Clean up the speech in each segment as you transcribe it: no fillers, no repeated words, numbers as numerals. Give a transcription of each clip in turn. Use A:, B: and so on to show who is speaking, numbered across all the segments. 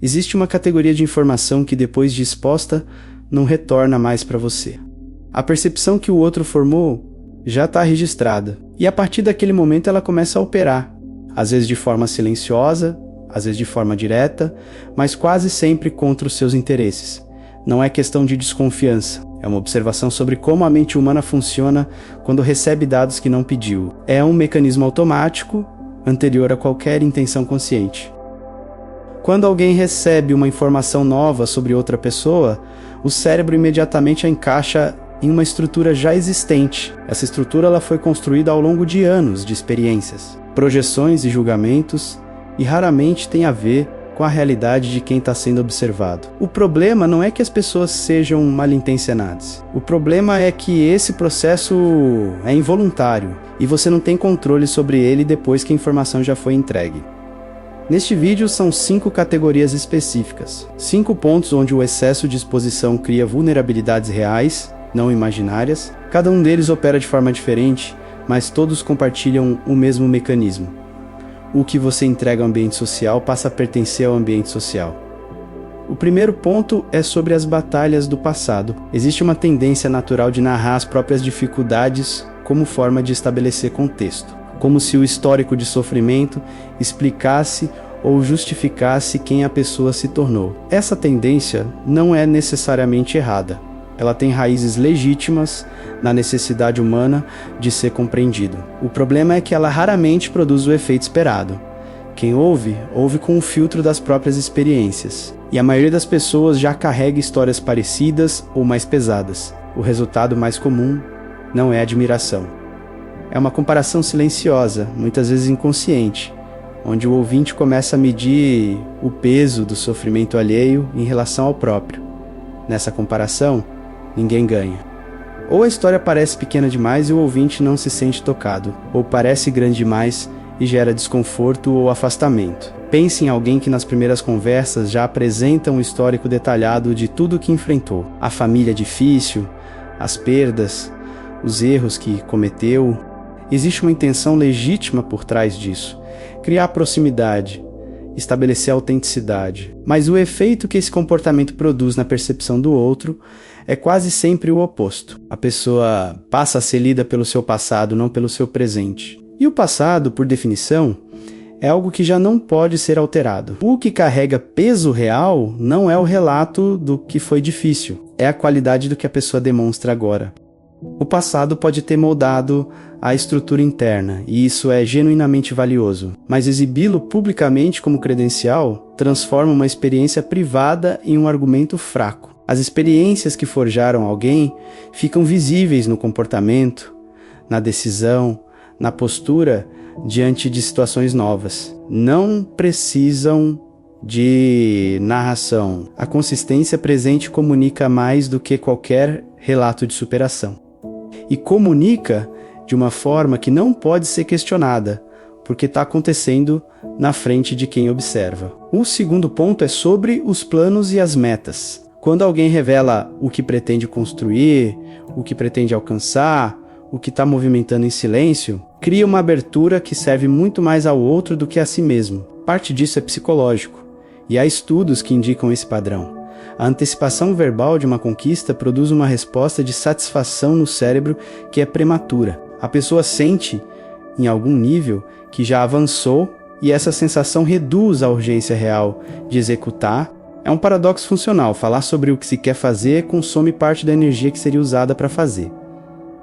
A: existe uma categoria de informação que depois de exposta não retorna mais para você. A percepção que o outro formou já está registrada, e a partir daquele momento ela começa a operar, às vezes de forma silenciosa, às vezes de forma direta, mas quase sempre contra os seus interesses. Não é questão de desconfiança, é uma observação sobre como a mente humana funciona quando recebe dados que não pediu. É um mecanismo automático, anterior a qualquer intenção consciente. Quando alguém recebe uma informação nova sobre outra pessoa, o cérebro imediatamente a encaixa em uma estrutura já existente. Essa estrutura ela foi construída ao longo de anos de experiências, projeções e julgamentos, e raramente tem a ver com a realidade de quem está sendo observado. O problema não é que as pessoas sejam malintencionadas. O problema é que esse processo é involuntário e você não tem controle sobre ele depois que a informação já foi entregue. Neste vídeo são 5 categorias específicas, 5 pontos onde o excesso de exposição cria vulnerabilidades reais, não imaginárias. Cada um deles opera de forma diferente, mas todos compartilham o mesmo mecanismo. O que você entrega ao ambiente social passa a pertencer ao ambiente social. O primeiro ponto é sobre as batalhas do passado. Existe uma tendência natural de narrar as próprias dificuldades como forma de estabelecer contexto, como se o histórico de sofrimento explicasse ou justificasse quem a pessoa se tornou. Essa tendência não é necessariamente errada. Ela tem raízes legítimas na necessidade humana de ser compreendido. O problema é que ela raramente produz o efeito esperado. Quem ouve, ouve com o filtro das próprias experiências. E a maioria das pessoas já carrega histórias parecidas ou mais pesadas. O resultado mais comum não é admiração. É uma comparação silenciosa, muitas vezes inconsciente, onde o ouvinte começa a medir o peso do sofrimento alheio em relação ao próprio. Nessa comparação, ninguém ganha. Ou a história parece pequena demais e o ouvinte não se sente tocado, ou parece grande demais e gera desconforto ou afastamento. Pense em alguém que nas primeiras conversas já apresenta um histórico detalhado de tudo o que enfrentou. A família difícil, as perdas, os erros que cometeu. Existe uma intenção legítima por trás disso. Criar proximidade, estabelecer autenticidade. Mas o efeito que esse comportamento produz na percepção do outro é quase sempre o oposto. A pessoa passa a ser lida pelo seu passado, não pelo seu presente. E o passado, por definição, é algo que já não pode ser alterado. O que carrega peso real não é o relato do que foi difícil, é a qualidade do que a pessoa demonstra agora. O passado pode ter moldado a estrutura interna, e isso é genuinamente valioso, mas exibi-lo publicamente como credencial transforma uma experiência privada em um argumento fraco. As experiências que forjaram alguém ficam visíveis no comportamento, na decisão, na postura diante de situações novas. Não precisam de narração. A consistência presente comunica mais do que qualquer relato de superação. E comunica de uma forma que não pode ser questionada, porque está acontecendo na frente de quem observa. O segundo ponto é sobre os planos e as metas. Quando alguém revela o que pretende construir, o que pretende alcançar, o que está movimentando em silêncio, cria uma abertura que serve muito mais ao outro do que a si mesmo. Parte disso é psicológico, e há estudos que indicam esse padrão. A antecipação verbal de uma conquista produz uma resposta de satisfação no cérebro que é prematura. A pessoa sente, em algum nível, que já avançou e essa sensação reduz a urgência real de executar. É um paradoxo funcional. Falar sobre o que se quer fazer consome parte da energia que seria usada para fazer.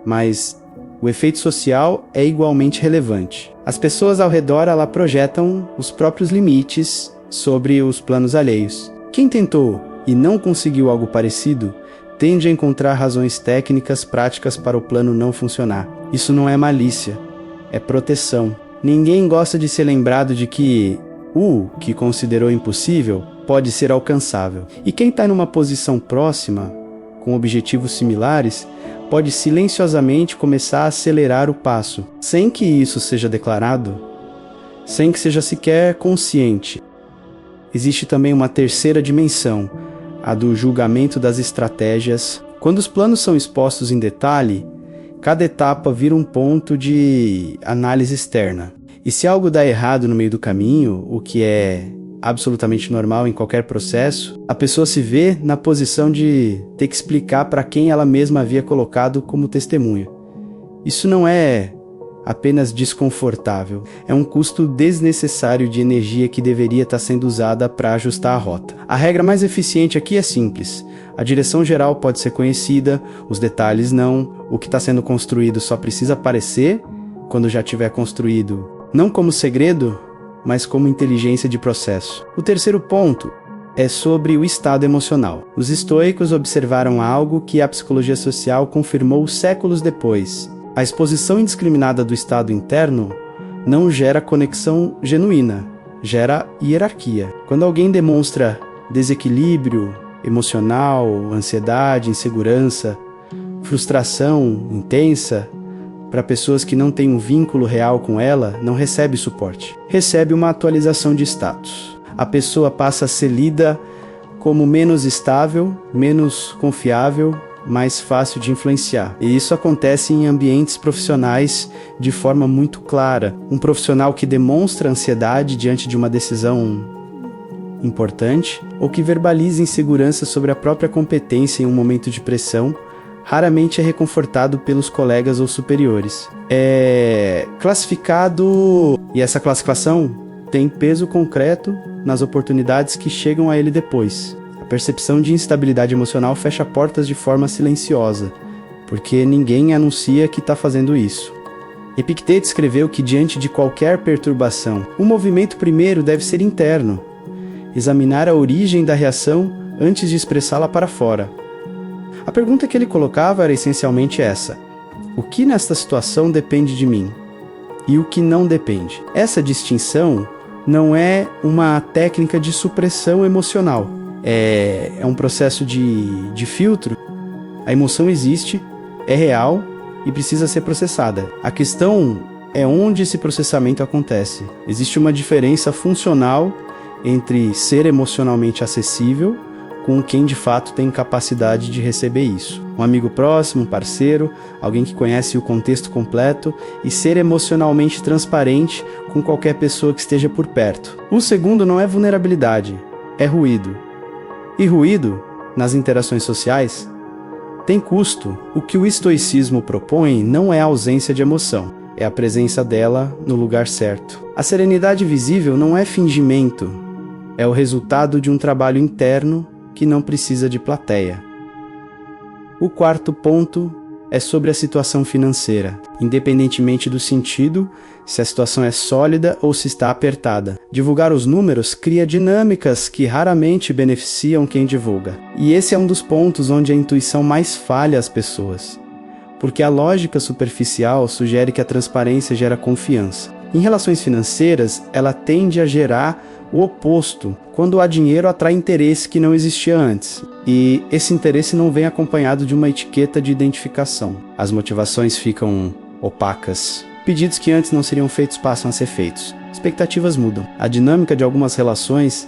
A: Mas o efeito social é igualmente relevante. As pessoas ao redor projetam os próprios limites sobre os planos alheios. Quem tentou e não conseguiu algo parecido, tende a encontrar razões técnicas práticas para o plano não funcionar. Isso não é malícia, é proteção. Ninguém gosta de ser lembrado de que o que considerou impossível pode ser alcançável. E quem está numa posição próxima, com objetivos similares, pode silenciosamente começar a acelerar o passo, sem que isso seja declarado, sem que seja sequer consciente. Existe também uma terceira dimensão, a do julgamento das estratégias. Quando os planos são expostos em detalhe, cada etapa vira um ponto de análise externa. E se algo dá errado no meio do caminho, o que é absolutamente normal em qualquer processo, a pessoa se vê na posição de ter que explicar para quem ela mesma havia colocado como testemunha. Isso não é apenas desconfortável, é um custo desnecessário de energia que deveria estar sendo usada para ajustar a rota. A regra mais eficiente aqui é simples. A direção geral pode ser conhecida, os detalhes não, o que está sendo construído só precisa aparecer quando já estiver construído, não como segredo, mas como inteligência de processo. O terceiro ponto é sobre o estado emocional. Os estoicos observaram algo que a psicologia social confirmou séculos depois. A exposição indiscriminada do estado interno não gera conexão genuína, gera hierarquia. Quando alguém demonstra desequilíbrio emocional, ansiedade, insegurança, frustração intensa, para pessoas que não têm um vínculo real com ela, não recebe suporte. Recebe uma atualização de status. A pessoa passa a ser lida como menos estável, menos confiável, mais fácil de influenciar. E isso acontece em ambientes profissionais de forma muito clara. Um profissional que demonstra ansiedade diante de uma decisão importante ou que verbaliza insegurança sobre a própria competência em um momento de pressão, raramente é reconfortado pelos colegas ou superiores. É classificado, e essa classificação tem peso concreto nas oportunidades que chegam a ele depois. A percepção de instabilidade emocional fecha portas de forma silenciosa, porque ninguém anuncia que está fazendo isso. Epicteto escreveu que diante de qualquer perturbação, o movimento primeiro deve ser interno, examinar a origem da reação antes de expressá-la para fora. A pergunta que ele colocava era essencialmente essa: o que nesta situação depende de mim? E o que não depende? Essa distinção não é uma técnica de supressão emocional. É um processo de filtro. A emoção existe, é real e precisa ser processada. A questão é onde esse processamento acontece. Existe uma diferença funcional entre ser emocionalmente acessível com quem de fato tem capacidade de receber isso. Um amigo próximo, um parceiro, alguém que conhece o contexto completo, e ser emocionalmente transparente com qualquer pessoa que esteja por perto. O segundo não é vulnerabilidade, é ruído. E ruído, nas interações sociais, tem custo. O que o estoicismo propõe não é a ausência de emoção, é a presença dela no lugar certo. A serenidade visível não é fingimento, é o resultado de um trabalho interno que não precisa de plateia. O quarto ponto é sobre a situação financeira, independentemente do sentido, se a situação é sólida ou se está apertada. Divulgar os números cria dinâmicas que raramente beneficiam quem divulga. E esse é um dos pontos onde a intuição mais falha as pessoas, porque a lógica superficial sugere que a transparência gera confiança. Em relações financeiras, ela tende a gerar o oposto. Quando há dinheiro, atrai interesse que não existia antes. E esse interesse não vem acompanhado de uma etiqueta de identificação. As motivações ficam opacas. Pedidos que antes não seriam feitos passam a ser feitos. Expectativas mudam. A dinâmica de algumas relações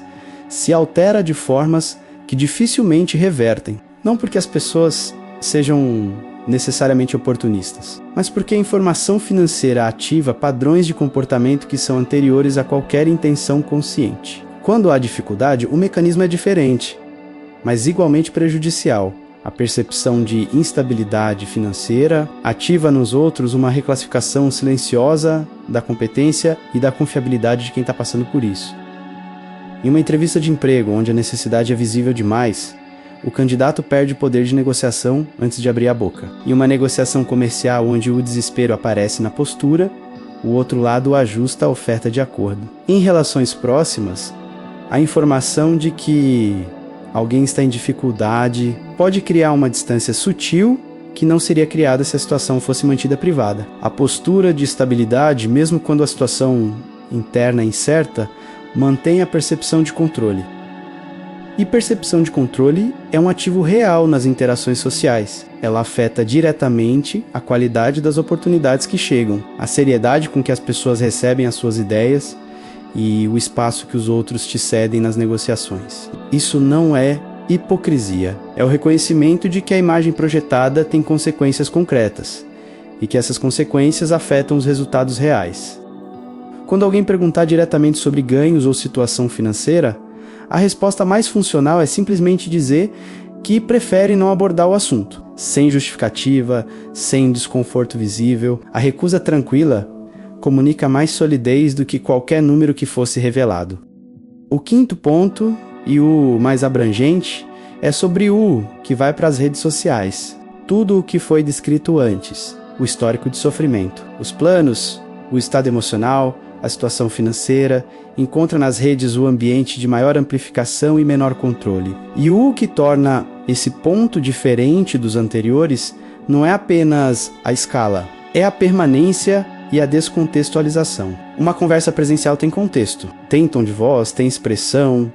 A: se altera de formas que dificilmente revertem. Não porque as pessoas sejam necessariamente oportunistas, mas porque a informação financeira ativa padrões de comportamento que são anteriores a qualquer intenção consciente. Quando há dificuldade, o mecanismo é diferente, mas igualmente prejudicial. A percepção de instabilidade financeira ativa nos outros uma reclassificação silenciosa da competência e da confiabilidade de quem está passando por isso. Em uma entrevista de emprego, onde a necessidade é visível demais, o candidato perde o poder de negociação antes de abrir a boca. Em uma negociação comercial onde o desespero aparece na postura, o outro lado ajusta a oferta de acordo. Em relações próximas, a informação de que alguém está em dificuldade pode criar uma distância sutil que não seria criada se a situação fosse mantida privada. A postura de estabilidade, mesmo quando a situação interna é incerta, mantém a percepção de controle. E percepção de controle é um ativo real nas interações sociais. Ela afeta diretamente a qualidade das oportunidades que chegam, a seriedade com que as pessoas recebem as suas ideias e o espaço que os outros te cedem nas negociações. Isso não é hipocrisia, é o reconhecimento de que a imagem projetada tem consequências concretas e que essas consequências afetam os resultados reais. Quando alguém perguntar diretamente sobre ganhos ou situação financeira, a resposta mais funcional é simplesmente dizer que prefere não abordar o assunto, sem justificativa, sem desconforto visível. A recusa tranquila comunica mais solidez do que qualquer número que fosse revelado. O quinto ponto, e o mais abrangente, é sobre o que vai para as redes sociais. Tudo o que foi descrito antes, o histórico de sofrimento, os planos, o estado emocional, a situação financeira, encontra nas redes o ambiente de maior amplificação e menor controle. E o que torna esse ponto diferente dos anteriores não é apenas a escala, é a permanência e a descontextualização. Uma conversa presencial tem contexto, tem tom de voz, tem expressão,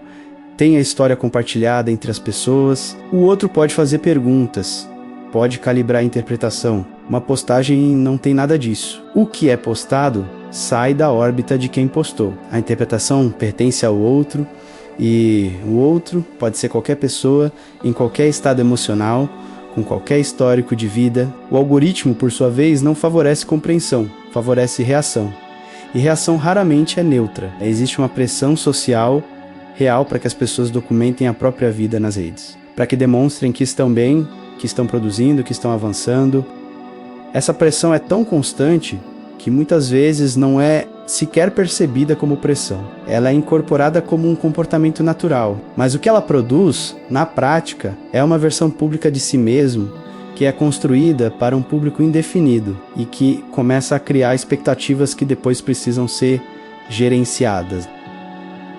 A: tem a história compartilhada entre as pessoas. O outro pode fazer perguntas, pode calibrar a interpretação. Uma postagem não tem nada disso. O que é postado sai da órbita de quem postou. A interpretação pertence ao outro, e o outro pode ser qualquer pessoa, em qualquer estado emocional, com qualquer histórico de vida. O algoritmo, por sua vez, não favorece compreensão, favorece reação. E reação raramente é neutra. Existe uma pressão social real para que as pessoas documentem a própria vida nas redes, para que demonstrem que estão bem, que estão produzindo, que estão avançando. Essa pressão é tão constante que muitas vezes não é sequer percebida como pressão. Ela é incorporada como um comportamento natural, mas o que ela produz, na prática, é uma versão pública de si mesmo que é construída para um público indefinido e que começa a criar expectativas que depois precisam ser gerenciadas.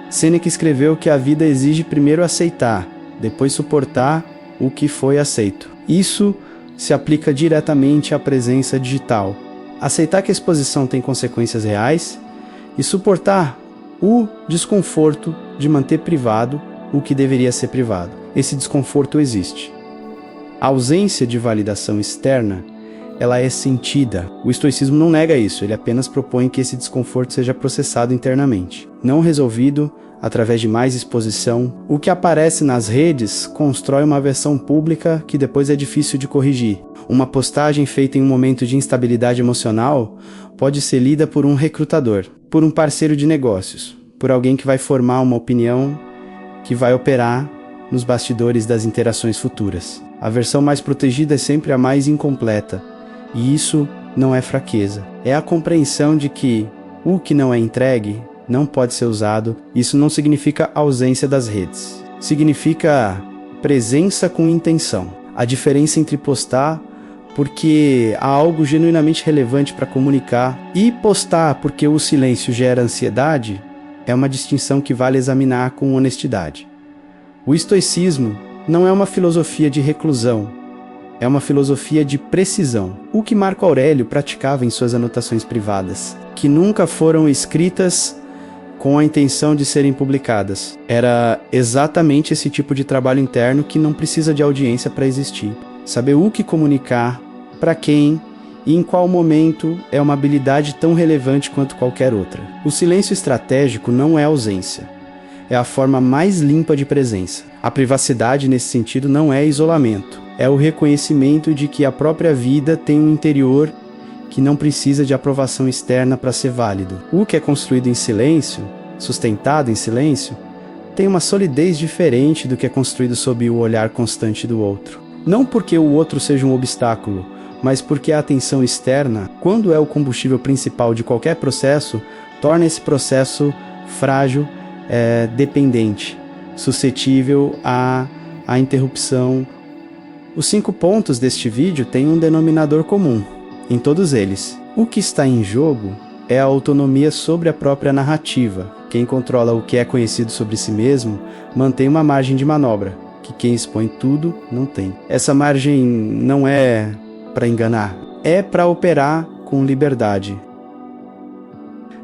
A: Sêneca escreveu que a vida exige primeiro aceitar, depois suportar o que foi aceito. Isso se aplica diretamente à presença digital. Aceitar que a exposição tem consequências reais e suportar o desconforto de manter privado o que deveria ser privado. Esse desconforto existe. A ausência de validação externa, ela é sentida. O estoicismo não nega isso, ele apenas propõe que esse desconforto seja processado internamente. Não resolvido através de mais exposição, o que aparece nas redes constrói uma versão pública que depois é difícil de corrigir. Uma postagem feita em um momento de instabilidade emocional pode ser lida por um recrutador, por um parceiro de negócios, por alguém que vai formar uma opinião que vai operar nos bastidores das interações futuras. A versão mais protegida é sempre a mais incompleta, e isso não é fraqueza. É a compreensão de que o que não é entregue não pode ser usado. Isso não significa ausência das redes. Significa presença com intenção. A diferença entre postar porque há algo genuinamente relevante para comunicar e postar porque o silêncio gera ansiedade é uma distinção que vale examinar com honestidade. O estoicismo não é uma filosofia de reclusão, é uma filosofia de precisão. O que Marco Aurélio praticava em suas anotações privadas, que nunca foram escritas com a intenção de serem publicadas. Era exatamente esse tipo de trabalho interno que não precisa de audiência para existir. Saber o que comunicar, para quem e em qual momento é uma habilidade tão relevante quanto qualquer outra. O silêncio estratégico não é ausência. É a forma mais limpa de presença. A privacidade, nesse sentido, não é isolamento. É o reconhecimento de que a própria vida tem um interior que não precisa de aprovação externa para ser válido. O que é construído em silêncio, sustentado em silêncio, tem uma solidez diferente do que é construído sob o olhar constante do outro. Não porque o outro seja um obstáculo, mas porque a atenção externa, quando é o combustível principal de qualquer processo, torna esse processo frágil, dependente, suscetível à interrupção. Os 5 pontos deste vídeo têm um denominador comum em todos eles. O que está em jogo é a autonomia sobre a própria narrativa. Quem controla o que é conhecido sobre si mesmo mantém uma margem de manobra, que quem expõe tudo não tem. Essa margem não é para enganar, é para operar com liberdade.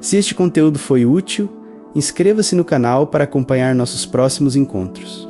A: Se este conteúdo foi útil, inscreva-se no canal para acompanhar nossos próximos encontros.